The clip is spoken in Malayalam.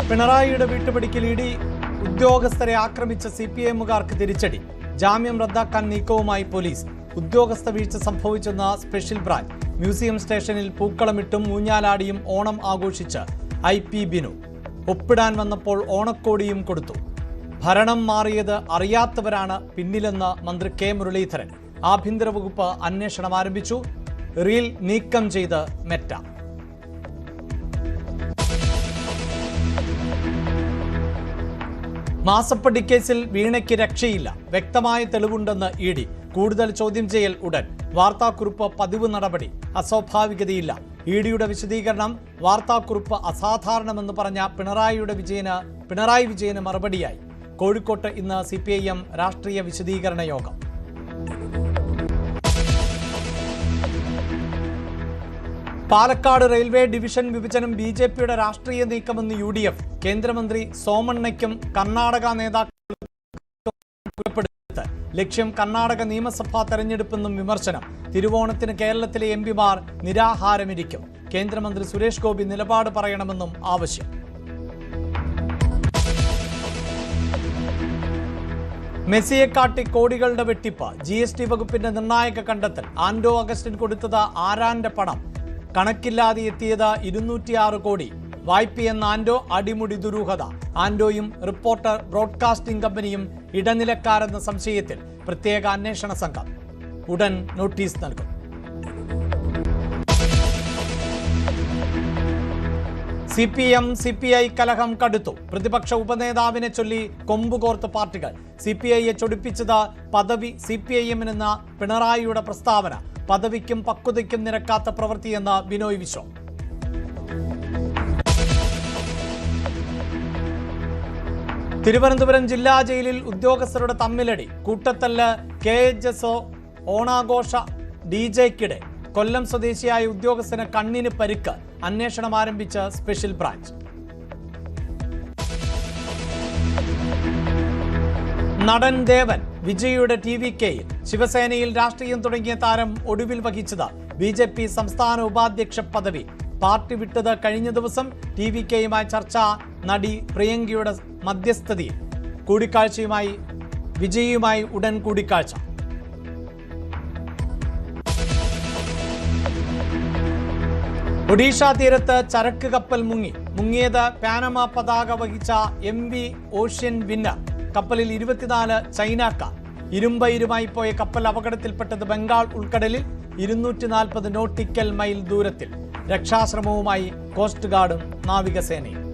പിണറായിയുടെ വീട്ടുപടിക്കൽ ഇഡി ഉദ്യോഗസ്ഥരെ ആക്രമിച്ച സിപിഎമ്മുകാർക്ക് തിരിച്ചടി. ജാമ്യം റദ്ദാക്കാൻ നീക്കവുമായി പോലീസ്. ഉദ്യോഗസ്ഥ വീഴ്ച സംഭവിച്ചെന്ന സ്പെഷ്യൽ ബ്രാഞ്ച്. മ്യൂസിയം സ്റ്റേഷനിൽ പൂക്കളമിട്ടും ഊഞ്ഞാലാടിയും ഓണം ആഘോഷിച്ച് IP ബിനു. ഒപ്പിടാൻ വന്നപ്പോൾ ഓണക്കോടിയും കൊടുത്തു. ഭരണം മാറിയത് അറിയാത്തവരാണ് പിന്നിലെന്ന് മന്ത്രി K മുരളീധരൻ. ആഭ്യന്തര വകുപ്പ് അന്വേഷണം ആരംഭിച്ചു. റീൽ നീക്കം ചെയ്ത് മെറ്റ. മാസപ്പടി കേസിൽ വീണയ്ക്ക് രക്ഷയില്ല. വ്യക്തമായ തെളിവുണ്ടെന്ന് ED. കൂടുതൽ ചോദ്യം ചെയ്യൽ ഉടൻ. വാർത്താക്കുറിപ്പ് പതിവ് നടപടി. അസ്വാഭാവികതയില്ല. EDയുടെ വിശദീകരണം. വാർത്താക്കുറിപ്പ് അസാധാരണമെന്ന് പറഞ്ഞ പിണറായി വിജയന് മറുപടിയായി. കോഴിക്കോട്ട് ഇന്ന് CPIM രാഷ്ട്രീയ വിശദീകരണ യോഗം. പാലക്കാട് റെയിൽവേ ഡിവിഷൻ വിഭജനം BJPയുടെ രാഷ്ട്രീയ നീക്കമെന്ന് UDF. കേന്ദ്രമന്ത്രി സോമണ്ണയ്ക്കും കർണാടക നേതാക്കളും ലക്ഷ്യം കർണാടക നിയമസഭാ തെരഞ്ഞെടുപ്പെന്നും വിമർശനം. തിരുവോണത്തിന് കേരളത്തിലെ MPമാർ നിരാഹാരമിരിക്കും. കേന്ദ്രമന്ത്രി സുരേഷ് ഗോപി നിലപാട് പറയണമെന്നും ആവശ്യം. മെസ്സിയെ കാട്ടി കോടികളുടെ വെട്ടിപ്പ്. GST വകുപ്പിന്റെ നിർണായക കണ്ടെത്തൽ. ആൻഡോ അഗസ്റ്റിൻ കൊടുത്തത് ആരാന്റെ പണം. കണക്കില്ലാതെ എത്തിയത് 206 കോടി. വായ്പയെന്ന ആൻഡോ അടിമുടി ദുരൂഹത. ആൻഡോയും റിപ്പോർട്ടർ ബ്രോഡ്കാസ്റ്റിംഗ് കമ്പനിയും ഇടനിലക്കാരെന്ന സംശയത്തിൽ പ്രത്യേക അന്വേഷണ സംഘം. ഉടൻ നോട്ടീസ് നൽകും. CPI കലഹം കടുത്തു. പ്രതിപക്ഷ ഉപനേതാവിനെ ചൊല്ലി കൊമ്പുകോർത്ത് പാർട്ടികൾ. CPIയെ ചൊടിപ്പിച്ചത് പദവി. CPIMനെന്ന പിണറായിയുടെ പ്രസ്താവന. പദവിക്കും പക്വതയ്ക്കും നിരക്കാത്ത പ്രവൃത്തിയെന്ന് ബിനോയ് വിശ്വം. തിരുവനന്തപുരം ജില്ലാ ജയിലിൽ ഉദ്യോഗസ്ഥരുടെ തമ്മിലടി. കൂട്ടത്തല്ല്. KHSO ഓണാഘോഷ DJക്കിടെ കൊല്ലം സ്വദേശിയായ ഉദ്യോഗസ്ഥന് കണ്ണിന് പരിക്ക്. അന്വേഷണം ആരംഭിച്ച സ്പെഷ്യൽ ബ്രാഞ്ച്. നടൻ ദേവൻ വിജയുടെ TVKയിൽ. ശിവസേനയിൽ രാഷ്ട്രീയം തുടങ്ങിയ താരം ഒടുവിൽ വഹിച്ചത് BJP സംസ്ഥാന ഉപാധ്യക്ഷ പദവി. പാർട്ടി വിട്ടത് കഴിഞ്ഞ ദിവസം. TVKയുമായി ചർച്ച. നടി പ്രിയങ്കയുടെ മധ്യസ്ഥതയിൽ. വിജയുമായി ഉടൻ കൂടിക്കാഴ്ച. ഒഡീഷ തീരത്ത് ചരക്ക് കപ്പൽ മുങ്ങിയത് പാനമ പതാക വഹിച്ച MV ഓഷ്യൻ വിന്നർ. കപ്പലിൽ 24 ചൈനക്കാർ. ഇരുമ്പയിരുമായി പോയ കപ്പൽ അപകടത്തിൽപ്പെട്ടത് ബംഗാൾ ഉൾക്കടലിൽ 240 നോട്ടിക്കൽ മൈൽ ദൂരത്തിൽ. രക്ഷാശ്രമവുമായി കോസ്റ്റ് ഗാർഡും നാവികസേനയും.